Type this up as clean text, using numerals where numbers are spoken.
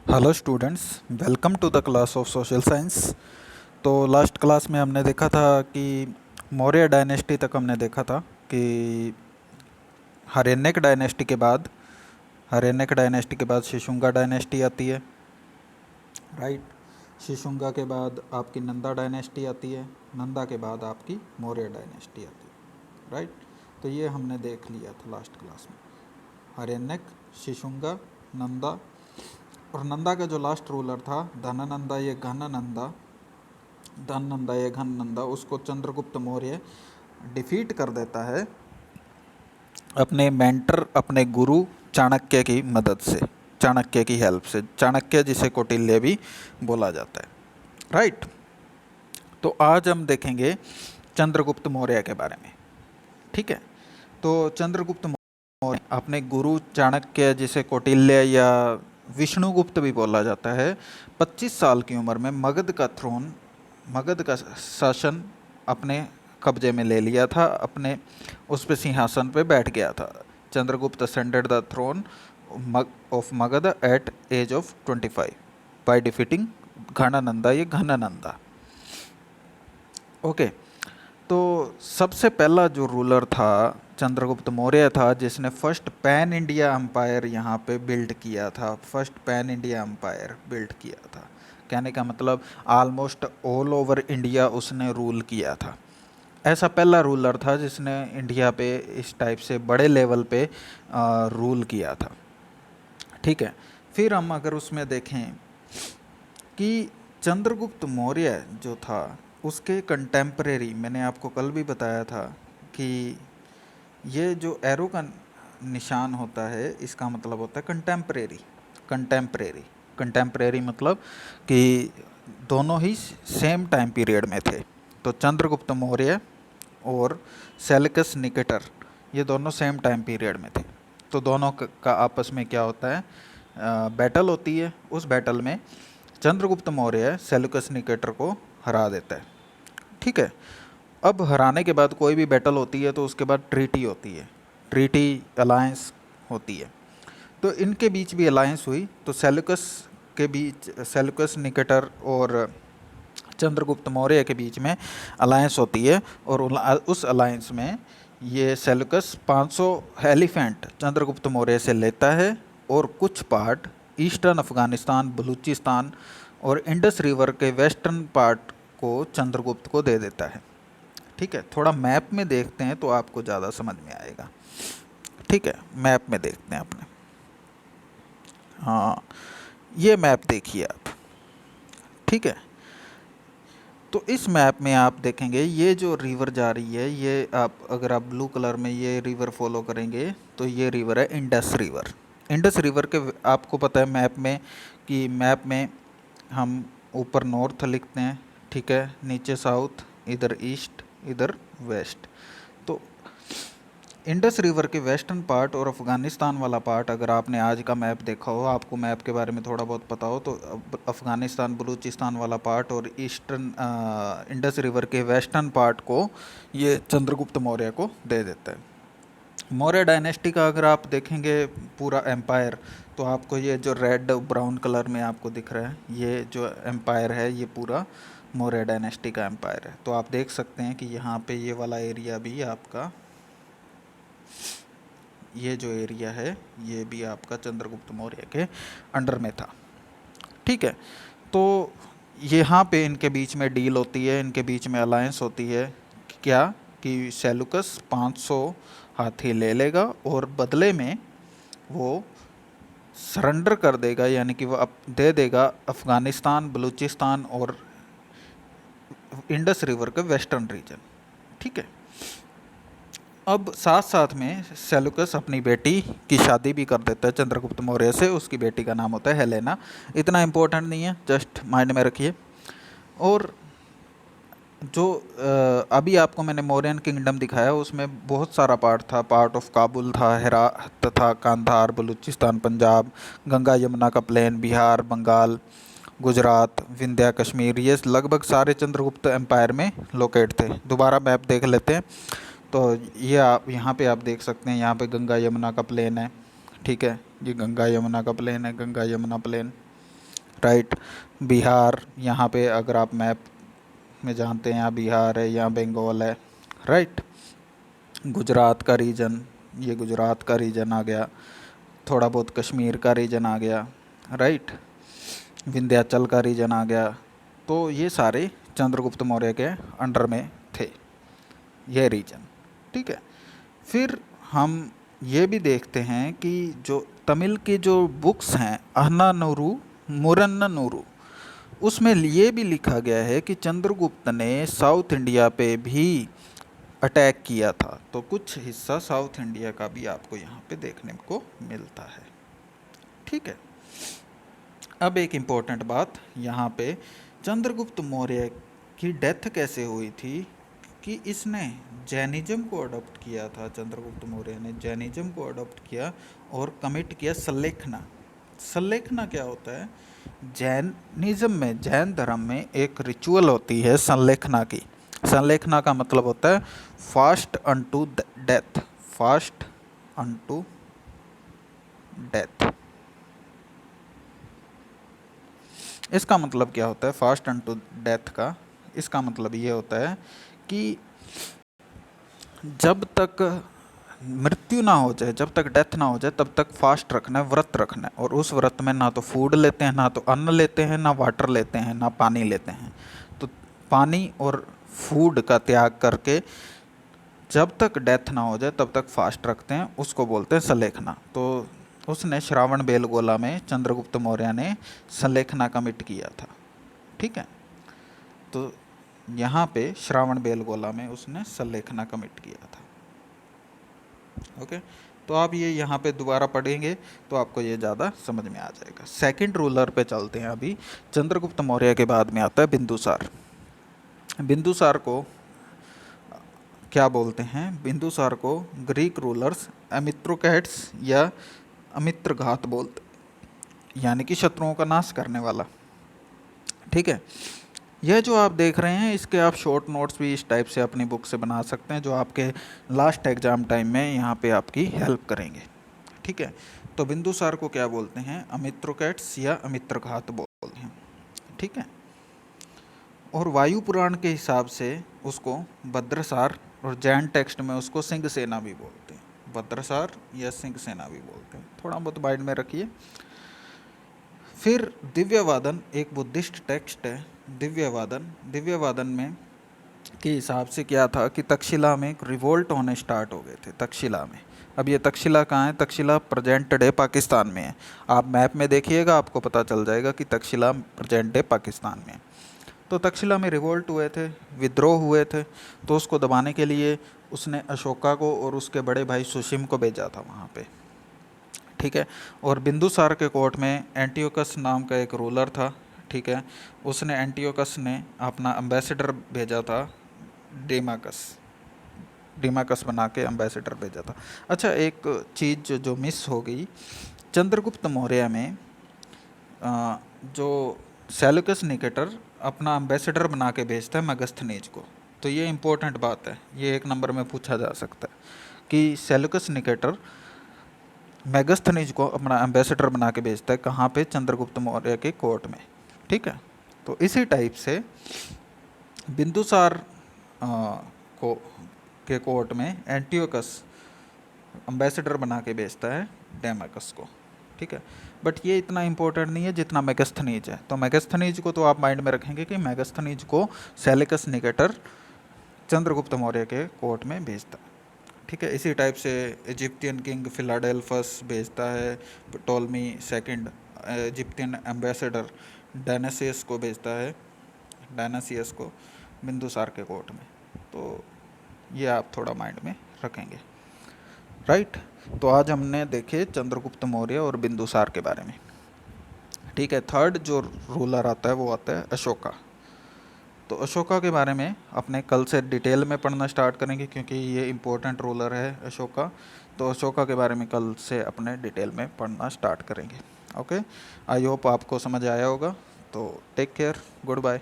Hello students, welcome to the class of social science. तो last class में हमने देखा था कि मौर्य डायनेस्टी तक हमने देखा था कि हर्यनेक डायनेस्टी के बाद शिशुंगा डायनेस्टी आती है, राइट। शिशुंगा के बाद आपकी नंदा डायनेस्टी आती है, नंदा के बाद आपकी मौर्य डायनेस्टी आती है, राइट। तो ये हमने देख लिया था लास्ट क्लास में, हर्यनेक, शिशुंगा, नंदा। और नंदा का जो लास्ट रूलर था धनानंदा ये घनानंदा, धननंदा ये घननंदा, उसको चंद्रगुप्त मौर्य डिफीट कर देता है अपने मेंटर, अपने गुरु चाणक्य की मदद से, चाणक्य की हेल्प से। चाणक्य जिसे कौटिल्य भी बोला जाता है, राइट। तो आज हम देखेंगे चंद्रगुप्त मौर्य के बारे में, ठीक है। तो चंद्रगुप्त मौर्य अपने गुरु चाणक्य, जिसे कौटिल्य या विष्णुगुप्त भी बोला जाता है, 25 साल की उम्र में मगध का शासन अपने कब्जे में ले लिया था, अपने उस पे सिंहासन पे बैठ गया था। Chandragupta ascended the throne of Magadha at age of 25 by defeating Ghanananda ये घनानंदा। ओके। तो सबसे पहला जो रूलर था चंद्रगुप्त मौर्य था, जिसने फर्स्ट पैन इंडिया एम्पायर यहाँ पे बिल्ड किया था, first pan India empire build किया था। कहने का मतलब ऑलमोस्ट ऑल ओवर इंडिया उसने रूल किया था। ऐसा पहला रूलर था जिसने इंडिया पे इस टाइप से बड़े लेवल पे रूल किया था, ठीक है। फिर हम अगर उसमें देखें कि चंद्रगुप्त मौर्य जो था उसके कंटेम्परेरी, मैंने आपको कल भी बताया था कि ये जो एरो का निशान होता है इसका मतलब होता है कंटेम्परेरी। कंटेम्परेरी कंटेम्परेरी मतलब कि दोनों ही सेम टाइम पीरियड में थे। तो चंद्रगुप्त मौर्य और सेल्यूकस निकेटर ये दोनों सेम टाइम पीरियड में थे। तो दोनों का आपस में क्या होता है, बैटल होती है। उस बैटल में चंद्रगुप्त मौर्य सेल्यूकस निकेटर को हरा देता है, ठीक है। अब हराने के बाद कोई भी बैटल होती है तो उसके बाद ट्रीटी होती है, ट्रीटी अलायंस होती है। तो इनके बीच भी अलायंस हुई। तो सेल्यूकस निकेटर और चंद्रगुप्त मौर्य के बीच में अलायंस होती है। और उस अलायंस में ये सेल्यूकस 500 एलिफेंट चंद्रगुप्त मौर्य से लेता है और कुछ पार्ट ईस्टर्न अफगानिस्तान, बलूचिस्तान और इंडस रिवर के वेस्टर्न पार्ट को चंद्रगुप्त को दे देता है, ठीक है। थोड़ा मैप में देखते हैं तो आपको ज़्यादा समझ में आएगा, ठीक है। मैप में देखते हैं अपने, हाँ ये मैप देखिए आप, ठीक है। तो इस मैप में आप देखेंगे ये जो रिवर जा रही है, ये अगर आप ब्लू कलर में ये रिवर फॉलो करेंगे तो ये रिवर है इंडस रिवर। इंडस रिवर के आपको पता है मैप में कि मैप में हम ऊपर नॉर्थ लिखते हैं, ठीक है, नीचे साउथ, इधर ईस्ट, इधर वेस्ट। तो इंडस रिवर के वेस्टर्न पार्ट और अफ़गानिस्तान वाला पार्ट, अगर आपने आज का मैप देखा हो, आपको मैप के बारे में थोड़ा बहुत पता हो, तो अफ़गानिस्तान बलूचिस्तान वाला पार्ट और ईस्टर्न इंडस रिवर के वेस्टर्न पार्ट को ये चंद्रगुप्त मौर्य को दे देता है। मौर्य डायनेस्टी का अगर आप देखेंगे पूरा एम्पायर, तो आपको ये जो रेड ब्राउन कलर में आपको दिख रहा है, ये जो एम्पायर है ये पूरा मौर्य डायनेस्टी का एम्पायर है। तो आप देख सकते हैं कि यहाँ पे ये वाला एरिया भी आपका, ये जो एरिया है ये भी आपका चंद्रगुप्त मौर्य के अंडर में था, ठीक है। तो यहाँ पे इनके बीच में डील होती है, इनके बीच में अलायंस होती है, क्या कि सेल्यूकस 500 हाथी ले लेगा और बदले में वो सरेंडर कर देगा, यानी कि वो दे देगा अफ़गानिस्तान, बलूचिस्तान और इंडस रिवर के वेस्टर्न रीजन, ठीक है। अब साथ साथ में सेल्यूकस अपनी बेटी की शादी भी कर देता है चंद्रगुप्त मौर्य से। उसकी बेटी का नाम होता है हेलेना। इतना इम्पोर्टेंट नहीं है, जस्ट माइंड में रखिए। और जो अभी आपको मैंने मौर्यन किंगडम दिखाया उसमें बहुत सारा पार्ट था। पार्ट ऑफ काबुल था, हेरात तथा कांधार, बलूचिस्तान, पंजाब, गंगा यमुना का प्लेन, बिहार, बंगाल, गुजरात, विंध्या, कश्मीर, ये लगभग सारे चंद्रगुप्त एम्पायर में लोकेट थे। दोबारा मैप देख लेते हैं। तो ये आप यहाँ पे आप देख सकते हैं, यहाँ पे गंगा यमुना का प्लेन है, ठीक है। ये गंगा यमुना का प्लेन है, गंगा यमुना प्लेन। राइट। बिहार यहाँ पे अगर आप मैप में जानते हैं, यहाँ बिहार है, यहाँ बंगाल है, राइट। गुजरात का रीजन, ये गुजरात का रीजन आ गया, थोड़ा बहुत कश्मीर का रीजन आ गया, राइट। विंध्याचल का रीजन आ गया। तो ये सारे चंद्रगुप्त मौर्य के अंडर में थे, ये रीजन, ठीक है। फिर हम ये भी देखते हैं कि जो तमिल की जो बुक्स हैं अहनानुरू मुरन्ननूरू, उसमें ये भी लिखा गया है कि चंद्रगुप्त ने साउथ इंडिया पे भी अटैक किया था। तो कुछ हिस्सा साउथ इंडिया का भी आपको यहाँ पे देखने को मिलता है, ठीक है। अब एक इम्पोर्टेंट बात यहाँ पे, चंद्रगुप्त मौर्य की डेथ कैसे हुई थी कि इसने जैनिज्म को अडॉप्ट किया था। चंद्रगुप्त मौर्य ने जैनिज्म को अडॉप्ट किया और कमिट किया संलेखना। संलेखना क्या होता है? जैनिज्म में, जैन धर्म में एक रिचुअल होती है संलेखना की। संलेखना का मतलब होता है fast unto death, fast unto death. इसका मतलब क्या होता है फास्ट अनटू डेथ का? इसका मतलब ये होता है कि जब तक मृत्यु ना हो जाए, जब तक डेथ ना हो जाए, तब तक फास्ट रखना है, व्रत रखना है। और उस व्रत में ना तो फूड लेते हैं, ना तो अन्न लेते हैं, ना वाटर लेते हैं, ना पानी लेते हैं। तो पानी और फूड का त्याग करके जब तक डेथ ना हो जाए तब तक फास्ट रखते हैं, उसको बोलते हैं संलेखना। तो उसने श्रावण बेलगोला में चंद्रगुप्त मौर्य ने संलेखना कमिट किया था, ठीक है। तो यहाँ पे श्रावण बेलगोला में उसने संलेखना कमिट किया था, ओके। तो आप ये यहाँ पे दोबारा पढ़ेंगे तो आपको ये ज़्यादा समझ में आ जाएगा। सेकंड रूलर पे चलते हैं अभी। चंद्रगुप्त मौर्य के बाद में आता है बिंदुसार। बिंदुसार को क्या बोलते हैं? बिंदुसार को ग्रीक रूलर्स अमित्रोकैट्स या अमित्रघात बोलते, यानी कि शत्रुओं का नाश करने वाला, ठीक है। यह जो आप देख रहे हैं इसके आप शॉर्ट नोट्स भी इस टाइप से अपनी बुक से बना सकते हैं, जो आपके लास्ट एग्जाम टाइम में यहाँ पे आपकी हेल्प करेंगे, ठीक है। तो बिंदुसार को क्या बोलते हैं? अमित्रोकैट्स या अमित्रघात बोलते हैं, ठीक है। और वायु पुराण के हिसाब से उसको भद्रसार, और जैन टेक्स्ट में उसको सिंह सेना भी बोलते हैं। भद्रसार या सिंह सेना भी बोलते हैं, थोड़ा बहुत माइंड में रखिए। फिर दिव्यवादन एक बुद्धिस्ट टेक्स्ट है। दिव्यवादन में के हिसाब से क्या था कि तक्षशिला में रिवोल्ट होने स्टार्ट हो गए थे, तक्षशिला में। अब ये तक्षशिला कहाँ है? तक्षशिला प्रेजेंट डे पाकिस्तान में है। आप मैप में देखिएगा आपको पता चल जाएगा कि तक्षशिला प्रेजेंट डे पाकिस्तान में है। तो तक्षशिला में रिवोल्ट हुए थे, विद्रोह हुए थे। तो उसको दबाने के लिए उसने अशोका को और उसके बड़े भाई सुशिम को भेजा था वहाँ पे, ठीक है। और बिंदुसार के कोर्ट में एंटियोकस नाम का एक रूलर था, ठीक है। उसने एंटियोकस ने अपना एम्बेसडर भेजा था, डिमाकस बना के एम्बेसडर भेजा था। अच्छा, एक चीज़ जो मिस हो गई, चंद्रगुप्त मौर्य में जो सेल्यूकस निकेटर अपना एम्बेसडर बना के भेजता है मेगास्थनीज को। तो ये इम्पोर्टेंट बात है, ये एक नंबर में पूछा जा सकता है कि सेल्यूकस निकेटर मेगास्थनीज को अपना एम्बेसडर बना के भेजता है कहाँ पे? चंद्रगुप्त मौर्य के कोर्ट में, ठीक है। तो इसी टाइप से बिंदुसार को के कोर्ट में एंटियोकस एम्बेसडर बना के भेजता है डेमाकस को, ठीक है। बट ये इतना इम्पोर्टेंट नहीं है जितना मेगास्थनीज है। तो मेगास्थनीज को तो आप माइंड में रखेंगे कि मेगास्थनीज को सेल्यूकस निकेटर चंद्रगुप्त मौर्य के कोर्ट में भेजता है, ठीक है। इसी टाइप से इजिप्टियन किंग फिलाडेल्फस भेजता है टोलमी सेकंड इजिप्टियन एम्बेसडर डायनासियस को भेजता है, डायनासियस को बिंदुसार के कोर्ट में। तो ये आप थोड़ा माइंड में रखेंगे, राइट। तो आज हमने देखे चंद्रगुप्त मौर्य और बिंदुसार के बारे में, ठीक है। थर्ड जो रूलर आता है वो आता है अशोका। तो अशोका के बारे में अपने कल से डिटेल में पढ़ना स्टार्ट करेंगे क्योंकि ये इम्पोर्टेंट रूलर है अशोका। तो अशोका के बारे में कल से अपने डिटेल में पढ़ना स्टार्ट करेंगे, ओके। आई होप आपको समझ आया होगा। तो टेक केयर, गुड बाय।